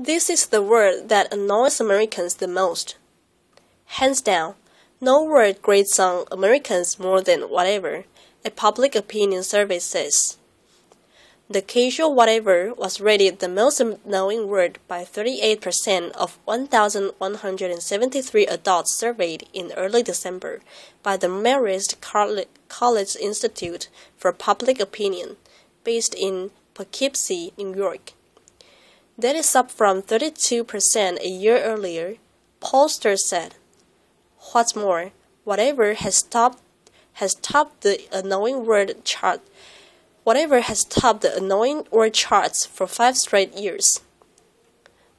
This is the word that annoys Americans the most. Hands down, no word grates on Americans more than whatever, a public opinion survey says. The casual whatever was rated the most annoying word by 38% of 1,173 adults surveyed in early December by the Marist College Institute for Public Opinion, based in Poughkeepsie, New York. That is up from 32% a year earlier, pollsters said. What's more, whatever has topped the annoying word chart. Whatever has topped the annoying word charts for 5 straight years.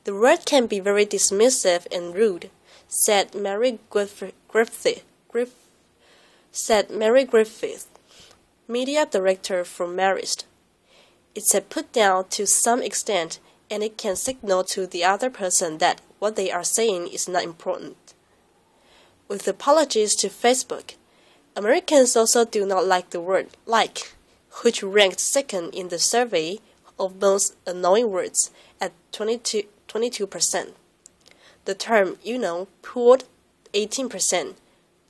The word can be very dismissive and rude, said Mary Griffith, media director for Marist. It's a put down to some extent, and it can signal to the other person that what they are saying is not important. With apologies to Facebook, Americans also do not like the word like, which ranked second in the survey of most annoying words at 22%. The term, pulled 18%,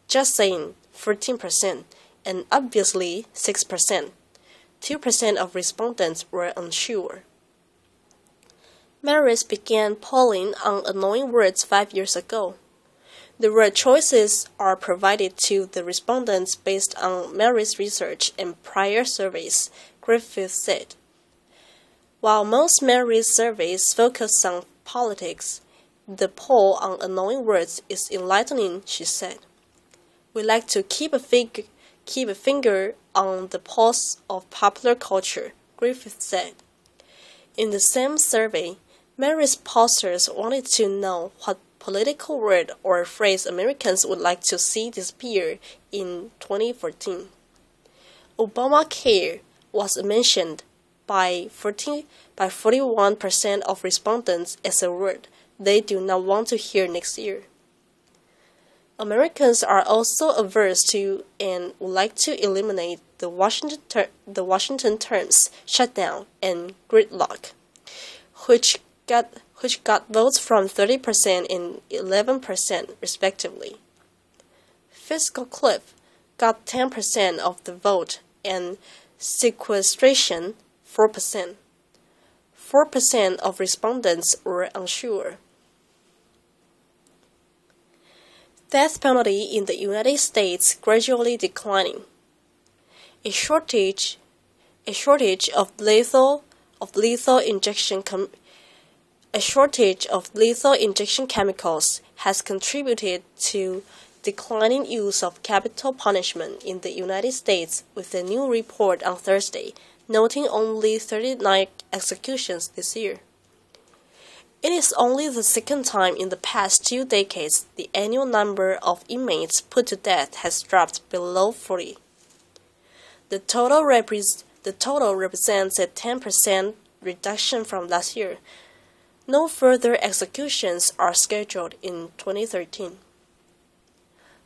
just saying 14%, and obviously 6%. 2% of respondents were unsure. Marist began polling on annoying words 5 years ago. The word choices are provided to the respondents based on Marist research and prior surveys, Griffith said. While most Marist surveys focus on politics, the poll on annoying words is enlightening, she said. We like to keep a finger on the pulse of popular culture, Griffith said. In the same survey, Marist pollsters wanted to know what political word or phrase Americans would like to see disappear in 2014. Obamacare was mentioned by 41% of respondents as a word they do not want to hear next year. Americans are also averse to and would like to eliminate the Washington terms shutdown and gridlock, which got votes from 30% and 11% respectively. Fiscal cliff got 10% of the vote and sequestration 4%. 4% of respondents were unsure. Death penalty in the United States gradually declining. A shortage of lethal injection chemicals has contributed to declining use of capital punishment in the United States, with a new report on Thursday noting only 39 executions this year. It is only the second time in the past 2 decades the annual number of inmates put to death has dropped below 40. The total represents a 10% reduction from last year. No further executions are scheduled in 2013.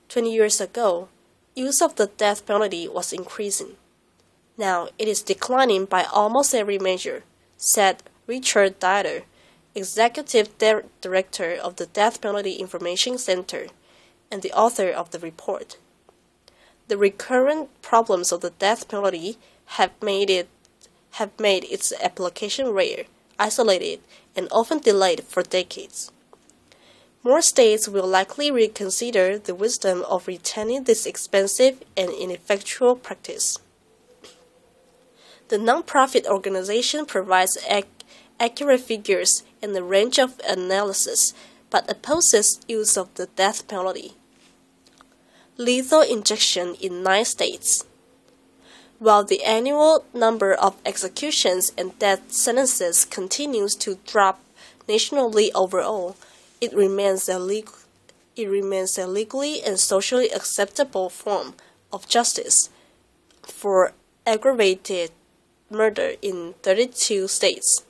20 years ago, use of the death penalty was increasing. Now it is declining by almost every measure, said Richard Dieter, Executive Director of the Death Penalty Information Center and the author of the report. The recurrent problems of the death penalty have made its application rare, isolated, and often delayed for decades. More states will likely reconsider the wisdom of retaining this expensive and ineffectual practice. The nonprofit organization provides accurate figures and a range of analysis, but opposes use of the death penalty. Lethal injection in 9 states. While the annual number of executions and death sentences continues to drop nationally overall, it remains a legally and socially acceptable form of justice for aggravated murder in 32 states.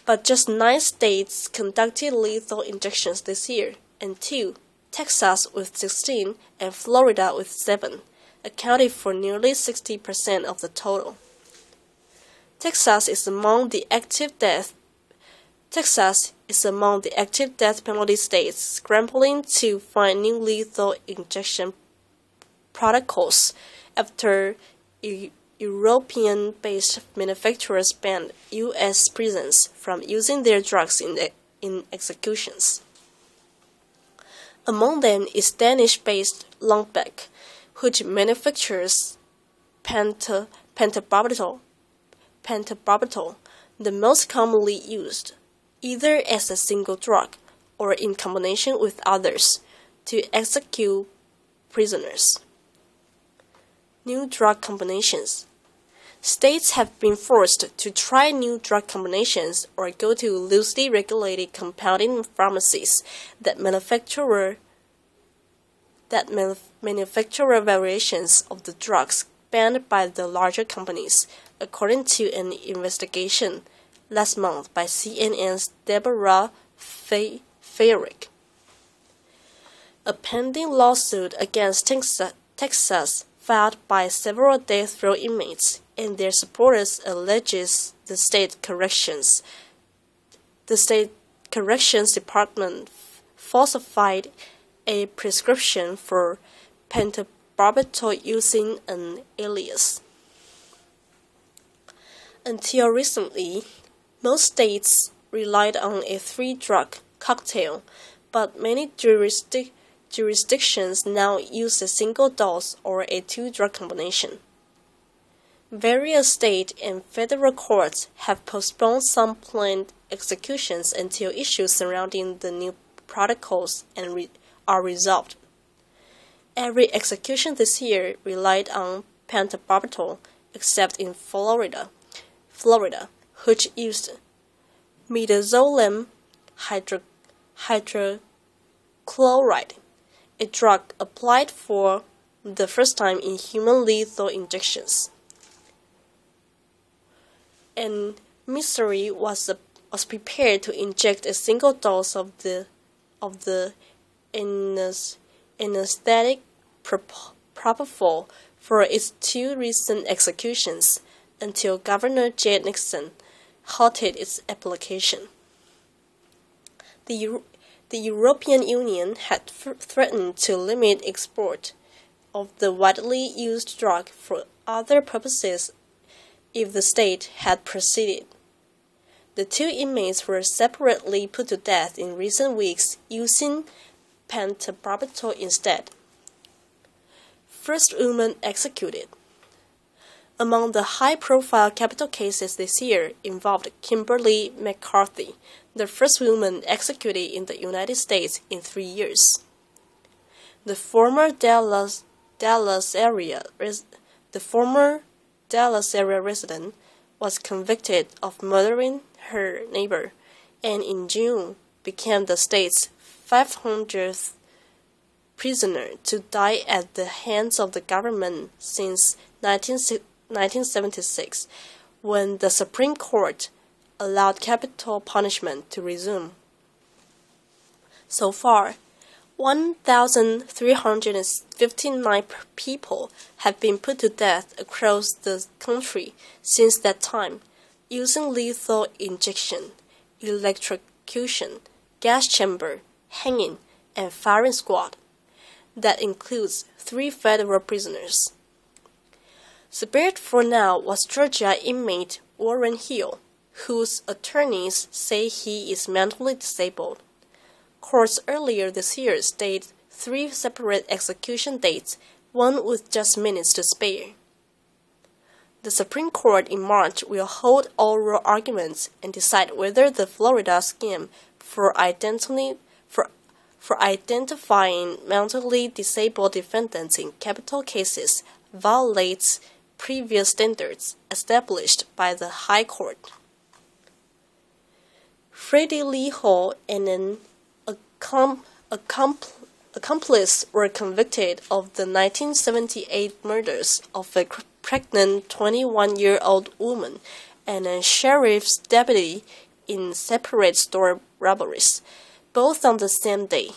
But just 9 states conducted lethal injections this year, and 2, Texas with 16 and Florida with 7, accounted for nearly 60% of the total. Texas is among the active death Texas is among the active death penalty states scrambling to find new lethal injection protocols after European-based manufacturers banned U.S. prisons from using their drugs in executions. Among them is Danish-based Lundbeck, which manufactures pentobarbital, the most commonly used, either as a single drug or in combination with others, to execute prisoners. New drug combinations. States have been forced to try new drug combinations or go to loosely regulated compounding pharmacies that manufacture variations of the drugs banned by the larger companies, according to an investigation last month by CNN's Deborah Fayrick. A pending lawsuit against Texas filed by several death row inmates and their supporters alleges the state corrections department falsified a prescription for pentobarbital using an alias. Until recently, most states relied on a three-drug cocktail, but many jurisdictions now use a single dose or a two-drug combination. Various state and federal courts have postponed some planned executions until issues surrounding the new protocols are resolved. Every execution this year relied on pentobarbital, except in Florida, which used midazolam hydrochloride, a drug applied for the first time in human lethal injections. And Missouri was prepared to inject a single dose of the anesthetic propofol for its two recent executions until Governor Jay Nixon halted its application. The European Union had threatened to limit export of the widely used drug for other purposes if the state had proceeded. The two inmates were separately put to death in recent weeks using pentobarbital instead. First woman executed. Among the high-profile capital cases this year involved Kimberly McCarthy, the first woman executed in the United States in 3 years. The former Dallas area resident was convicted of murdering her neighbor, and in June became the state's 500th prisoner to die at the hands of the government since 1976, when the Supreme Court allowed capital punishment to resume. So far, 1,359 people have been put to death across the country since that time, using lethal injection, electrocution, gas chamber, hanging, and firing squad. That includes 3 federal prisoners. Spared for now was Georgia inmate Warren Hill, whose attorneys say he is mentally disabled. Courts earlier this year stated 3 separate execution dates, one with just minutes to spare. The Supreme Court in March will hold oral arguments and decide whether the Florida scheme for identifying mentally disabled defendants in capital cases violates previous standards established by the High Court. Freddie Lee Hall and an accomplice were convicted of the 1978 murders of a pregnant 21-year-old woman and a sheriff's deputy in separate store robberies, both on the same day.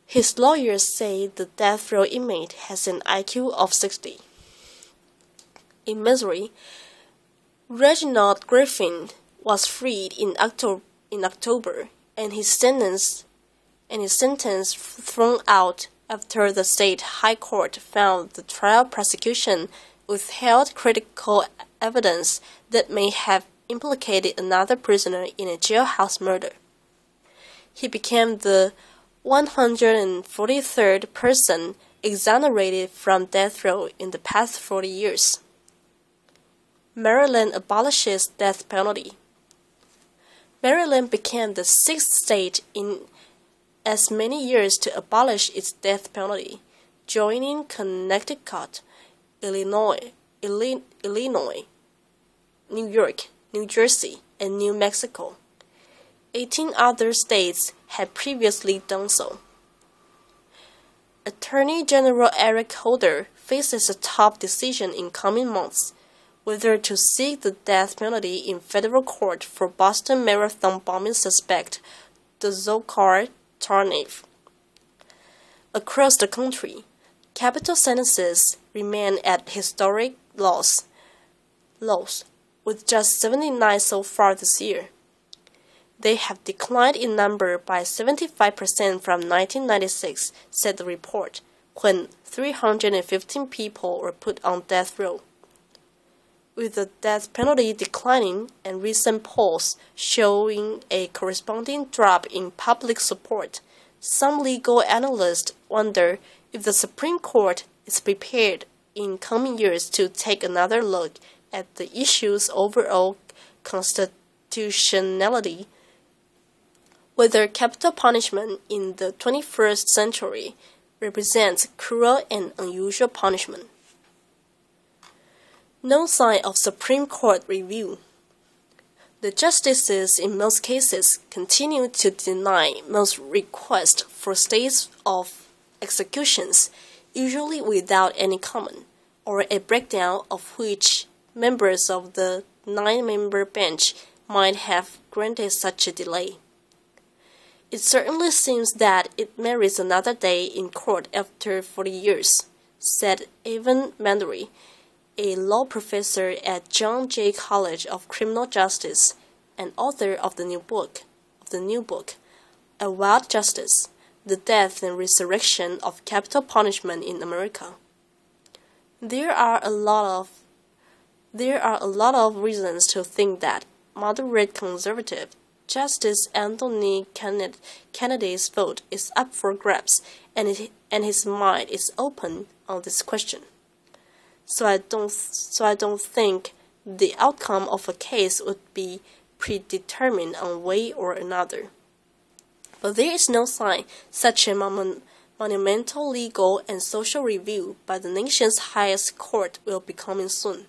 His lawyers say the death row inmate has an IQ of 60. In Missouri, Reginald Griffin was freed in October, and his sentence thrown out after the state high court found the trial prosecution withheld critical evidence that may have implicated another prisoner in a jailhouse murder. He became the 143rd person exonerated from death row in the past 40 years. Maryland abolishes death penalty. Maryland became the sixth state in as many years to abolish its death penalty, joining Connecticut, Illinois, New York, New Jersey, and New Mexico. 18 other states had previously done so. Attorney General Eric Holder faces a tough decision in coming months, whether to seek the death penalty in federal court for Boston Marathon bombing suspect Dzhokhar Tsarnaev. Across the country, capital sentences remain at historic lows, with just 79 so far this year. They have declined in number by 75% from 1996, said the report, when 315 people were put on death row. With the death penalty declining and recent polls showing a corresponding drop in public support, some legal analysts wonder if the Supreme Court is prepared in coming years to take another look at the issue's overall constitutionality, whether capital punishment in the 21st century represents cruel and unusual punishment. No sign of Supreme Court review. The justices in most cases continue to deny most requests for stays of executions, usually without any comment, or a breakdown of which members of the 9-member bench might have granted such a delay. It certainly seems that it merits another day in court after 40 years, said Evan Mandery, a law professor at John Jay College of Criminal Justice and author of the new book, A Wild Justice: The Death and Resurrection of Capital Punishment in America. There are a lot of reasons to think that moderate conservative Justice Anthony Kennedy's vote is up for grabs, and his mind is open on this question. So I don't think the outcome of a case would be predetermined one way or another. But there is no sign such a monumental legal and social review by the nation's highest court will be coming soon.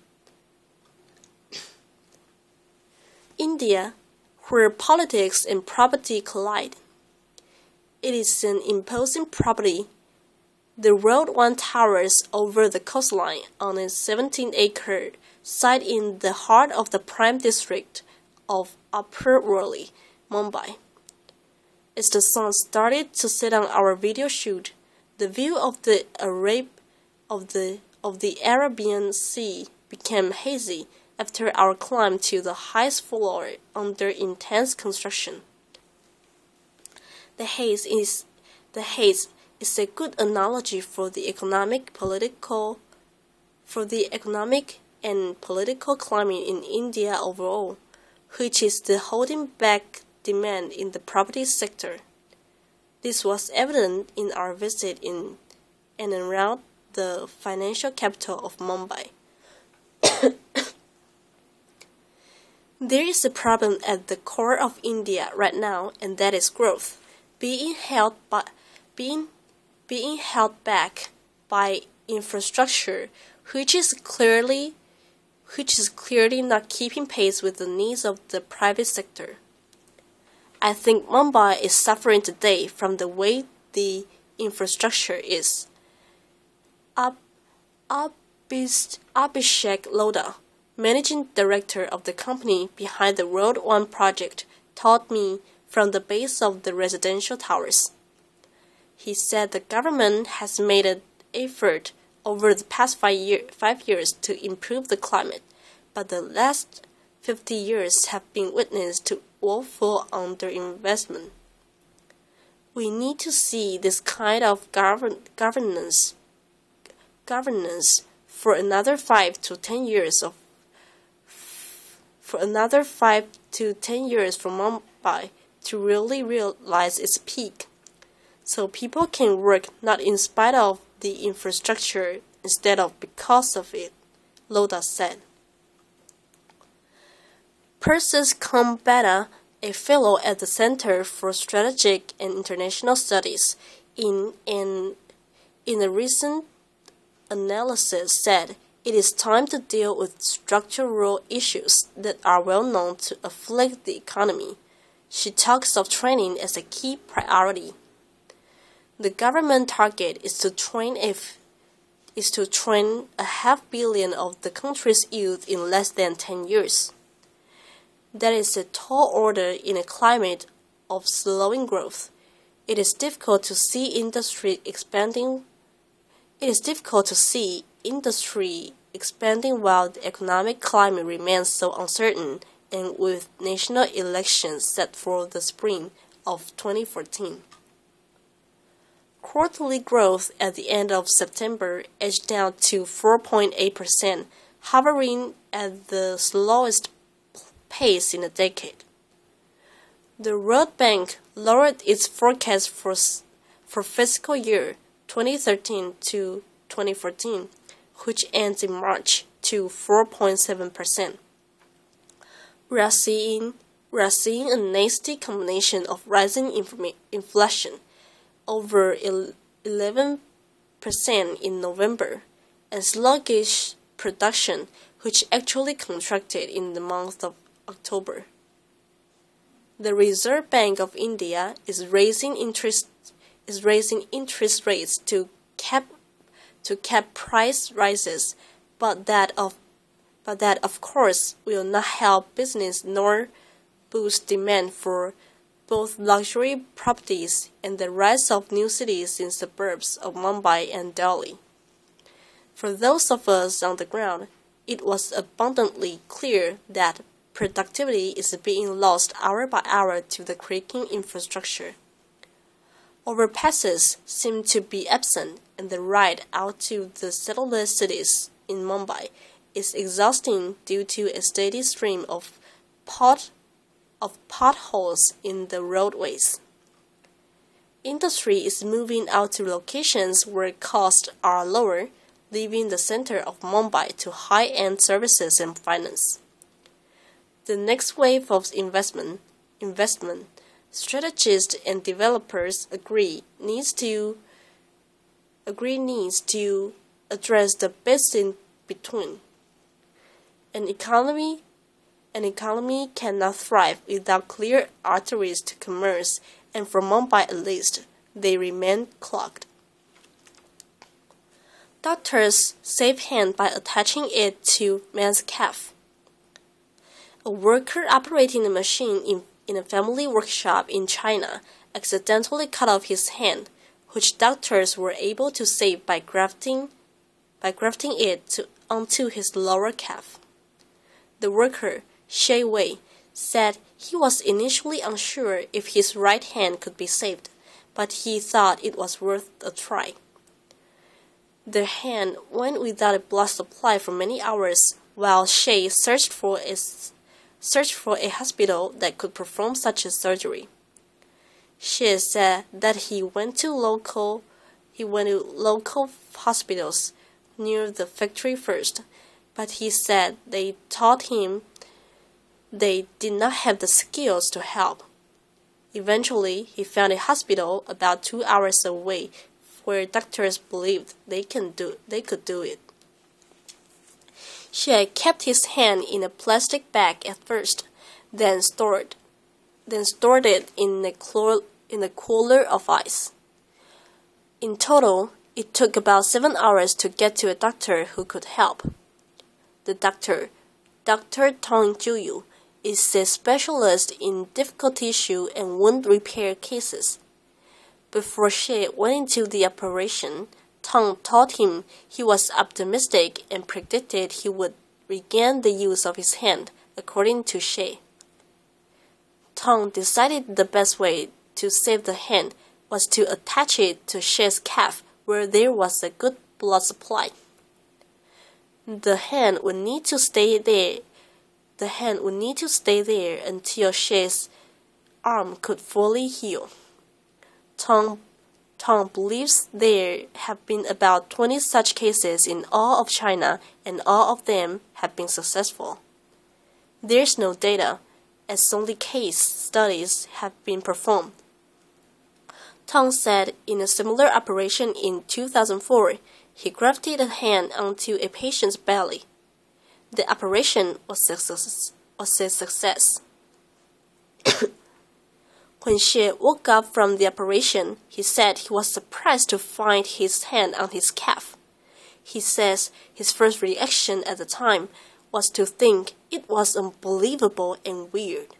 India, where politics and property collide. It is an imposing property. The Road 1 towers over the coastline on a 17-acre site in the heart of the prime district of Upper Worli, Mumbai. As the sun started to set on our video shoot, the view of the Arabian Sea became hazy after our climb to the highest floor under intense construction. The haze is a good analogy for the economic and political climate in India overall, which is the holding back demand in the property sector. This was evident in our visit in and around the financial capital of Mumbai. There is a problem at the core of India right now, and that is growth, being held back by infrastructure, which is clearly not keeping pace with the needs of the private sector. I think Mumbai is suffering today from the way the infrastructure is. Abhishek Lodha, managing director of the company behind the Road 1 project, told me from the base of the residential towers. He said the government has made an effort over the past 5 years to improve the climate, but the last 50 years have been witness to woeful underinvestment. We need to see this kind of governance for another 5 to 10 years for Mumbai to really realize its peak, so people can work not in spite of the infrastructure instead of because of it, Lodha said. Persis Kambetta, a fellow at the Center for Strategic and International Studies in a recent analysis, said it is time to deal with structural issues that are well known to afflict the economy. She talks of training as a key priority. The government target is to train 500 million of the country's youth in less than 10 years. That is a tall order in a climate of slowing growth. It is difficult to see industry expanding while the economic climate remains so uncertain, and with national elections set for the spring of 2014. Quarterly growth at the end of September edged down to 4.8%, hovering at the slowest pace in a decade. The World Bank lowered its forecast for fiscal year 2013 to 2014, which ends in March, to 4.7%. We are seeing a nasty combination of rising inflation, over 11% in November, and sluggish production, which actually contracted in the month of October. The Reserve Bank of India is raising interest rates to cap price rises, but that of course will not help business nor boost demand for both luxury properties and the rise of new cities in suburbs of Mumbai and Delhi. For those of us on the ground, it was abundantly clear that productivity is being lost hour by hour to the creaking infrastructure. Overpasses seem to be absent, and the ride out to the settled cities in Mumbai is exhausting due to a steady stream of potholes in the roadways. Industry is moving out to locations where costs are lower, leaving the center of Mumbai to high-end services and finance. The next wave of investment, strategists and developers agree needs to address the bits in between. An economy cannot thrive without clear arteries to commerce, and for Mumbai at least, they remain clogged. Doctors save hand by attaching it to man's calf. A worker operating a machine in a family workshop in China accidentally cut off his hand, which doctors were able to save by grafting it onto his lower calf. The worker, Shei Wei, said he was initially unsure if his right hand could be saved, but he thought it was worth a try. The hand went without a blood supply for many hours while Shei searched for a hospital that could perform such a surgery. Shei said that he went to local hospitals near the factory first, but he said they taught him they did not have the skills to help. Eventually, he found a hospital about 2 hours away where doctors believed they could do it. She kept his hand in a plastic bag at first, then stored it in a cooler of ice. In total, it took about 7 hours to get to a doctor who could help. The doctor, Dr. Tong Juyu, is a specialist in difficult tissue and wound repair cases. Before Shea went into the operation, Tong told him he was optimistic and predicted he would regain the use of his hand according to She. Tong decided the best way to save the hand was to attach it to She's calf where there was a good blood supply. The hand would need to stay there. Until She's arm could fully heal. Tong believes there have been about 20 such cases in all of China, and all of them have been successful. There's no data, as only case studies have been performed. Tong said in a similar operation in 2004, he grafted a hand onto a patient's belly. The operation was a success. When She woke up from the operation, he said he was surprised to find his hand on his calf. He says his first reaction at the time was to think it was unbelievable and weird.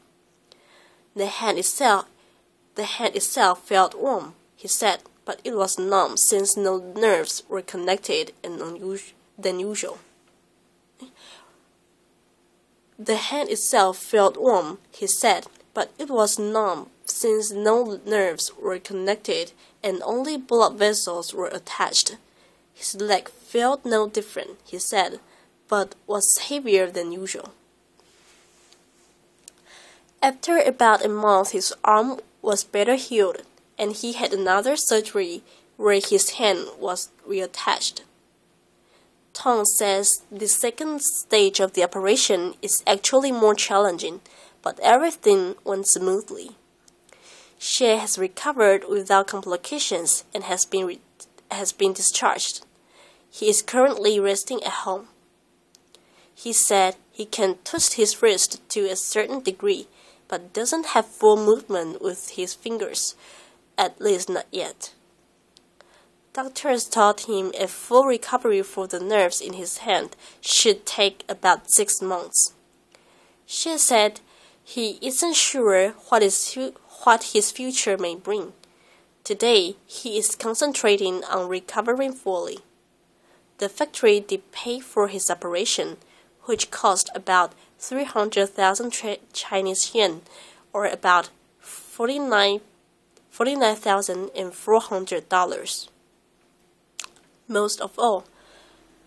The hand itself felt warm, he said, but it was numb since no nerves were connected than usual. The hand itself felt warm, he said, but it was numb since no nerves were connected and only blood vessels were attached. His leg felt no different, he said, but was heavier than usual. After about a month, his arm was better healed, and he had another surgery where his hand was reattached. Tong says the second stage of the operation is actually more challenging, but everything went smoothly. She has recovered without complications and has been discharged. He is currently resting at home. He said he can twist his wrist to a certain degree, but doesn't have full movement with his fingers, at least not yet. Doctors told him a full recovery for the nerves in his hand should take about 6 months. She said he isn't sure what his future may bring. Today, he is concentrating on recovering fully. The factory did pay for his operation, which cost about 300,000 Chinese yuan, or about $49,400. Most of all,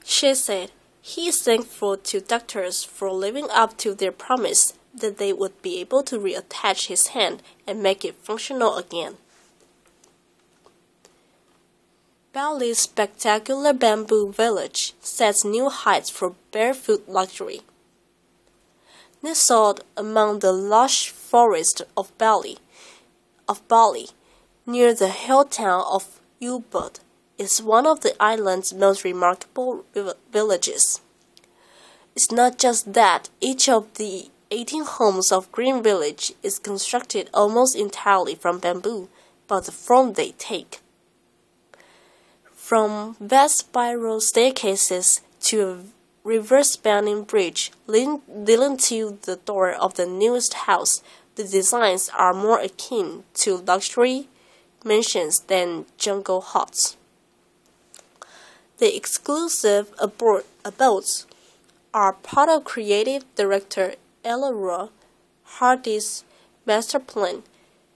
She said he is thankful to doctors for living up to their promise that they would be able to reattach his hand and make it functional again. Bali's spectacular bamboo village sets new heights for barefoot luxury. Nestled among the lush forest of Bali, near the hill town of Ubud, is one of the island's most remarkable villages. It's not just that each of the 18 homes of Green Village is constructed almost entirely from bamboo, but the form they take. From vast spiral staircases to a river-spanning bridge leading to the door of the newest house, the designs are more akin to luxury mansions than jungle huts. The exclusive abodes are part of creative director Eleanor Hardy's master plan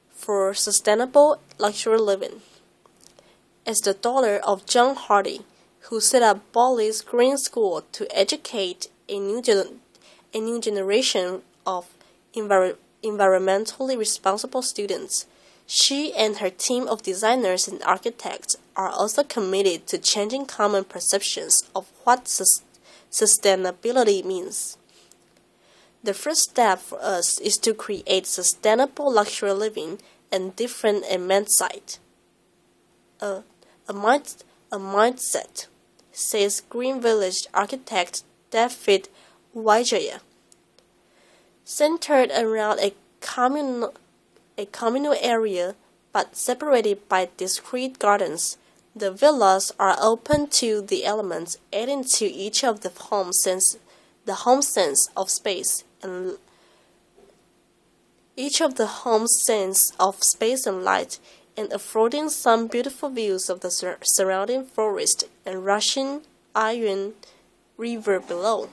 for sustainable luxury living. As the daughter of John Hardy, who set up Bali's Green School to educate a new generation of environmentally responsible students, she and her team of designers and architects are also committed to changing common perceptions of what sustainability means. The first step for us is to create sustainable luxury living and different a mindset. A mindset, says Green Village architect David Wijaya. Centered around a communal area but separated by discrete gardens, the villas are open to the elements, adding to each of the home sense of space and light, and affording some beautiful views of the surrounding forest and rushing Iron River below.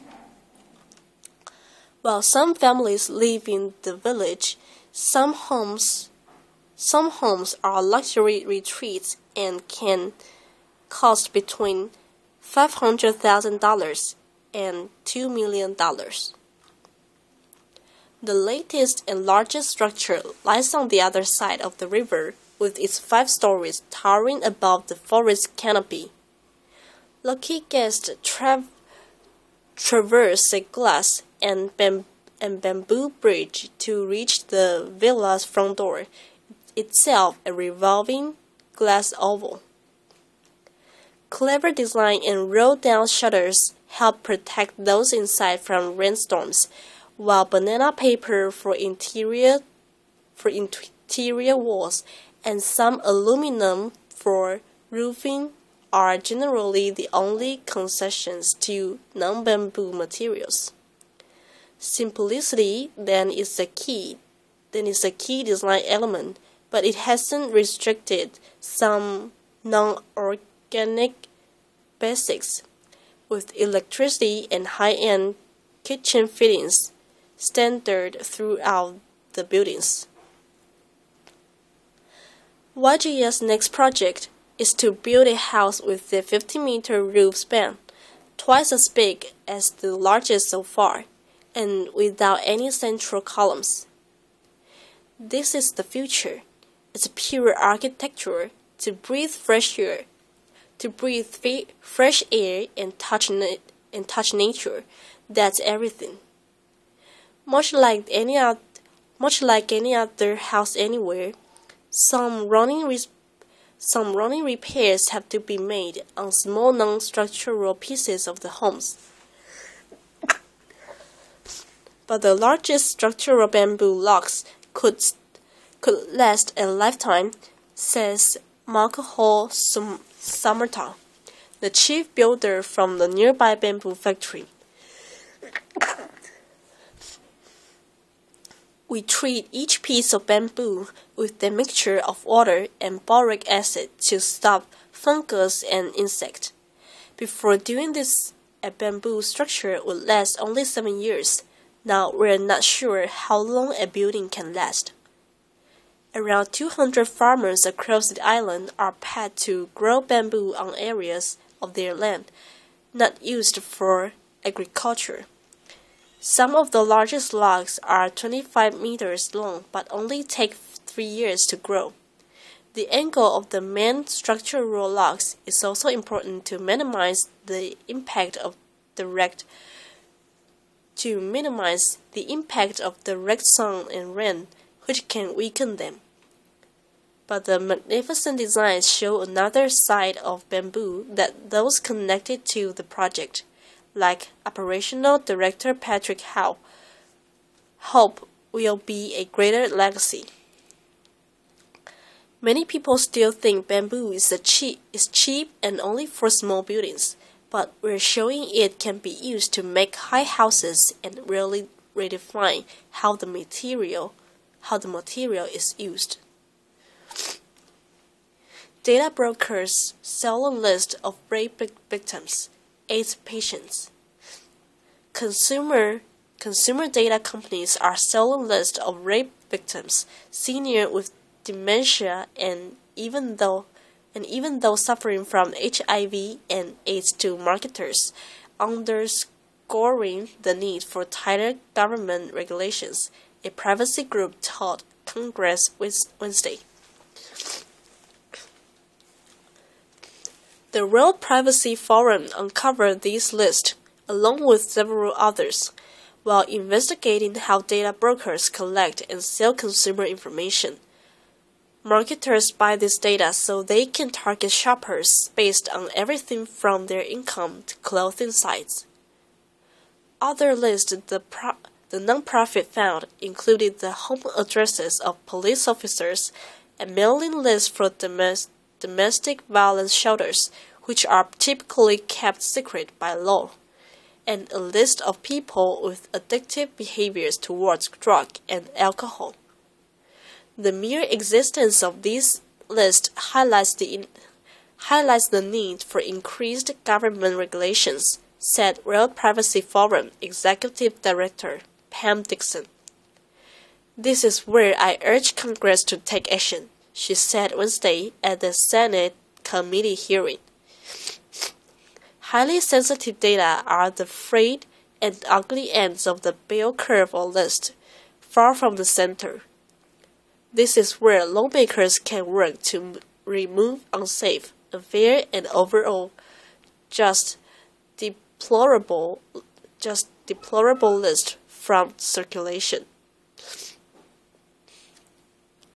While some families live in the village, some homes are luxury retreats and can cost between $500,000 and $2 million. The latest and largest structure lies on the other side of the river, with its 5 stories towering above the forest canopy. Lucky guests traverse a glass and bamboo bridge to reach the villa's front door, itself a revolving glass oval. Clever design and rolled-down shutters help protect those inside from rainstorms, while banana paper for interior walls and some aluminum for roofing are generally the only concessions to non-bamboo materials. Simplicity then is a key design element, but it hasn't restricted some non-organic basics, with electricity and high-end kitchen fittings standard throughout the buildings. YG's next project is to build a house with a 50-meter roof span, twice as big as the largest so far, and without any central columns. This is the future. It's pure architecture to breathe fresh air, and touch nature. That's everything. Much like any other house anywhere, some running repairs have to be made on small non-structural pieces of the homes. But the largest structural bamboo logs could last a lifetime, says Malcolm Summerton, the chief builder from the nearby bamboo factory. We treat each piece of bamboo with a mixture of water and boric acid to stop fungus and insect. Before doing this, a bamboo structure would last only 7 years. Now we're not sure how long a building can last. Around 200 farmers across the island are paid to grow bamboo on areas of their land not used for agriculture. Some of the largest logs are 25 meters long but only take 3 years to grow. The angle of the main structural logs is also important to minimize the impact of direct sun and rain, which can weaken them. But the magnificent designs show another side of bamboo that those connected to the project, like Operational Director Patrick Howe, hope will be a greater legacy. Many people still think bamboo is cheap and only for small buildings, but we're showing it can be used to make high houses and really redefine how the material is used. Data brokers sell a list of rape victims, AIDS patients. Consumer data companies are selling lists of rape victims, senior with dementia, and even though suffering from HIV and AIDS to marketers, underscoring the need for tighter government regulations, a privacy group told Congress Wednesday. The World Privacy Forum uncovered this list, along with several others, while investigating how data brokers collect and sell consumer information. Marketers buy this data so they can target shoppers based on everything from their income to clothing sites. Other lists the nonprofit found included the home addresses of police officers, a mailing list for domestic violence shelters, which are typically kept secret by law, and a list of people with addictive behaviors towards drug and alcohol. The mere existence of this list highlights the need for increased government regulations, said World Privacy Forum Executive Director Ham-Dixon. "This is where I urge Congress to take action," she said Wednesday at the Senate committee hearing. Highly sensitive data are the frayed and ugly ends of the bell curve or list, far from the center. This is where lawmakers can work to remove unsafe, unfair, and overall just deplorable list from circulation.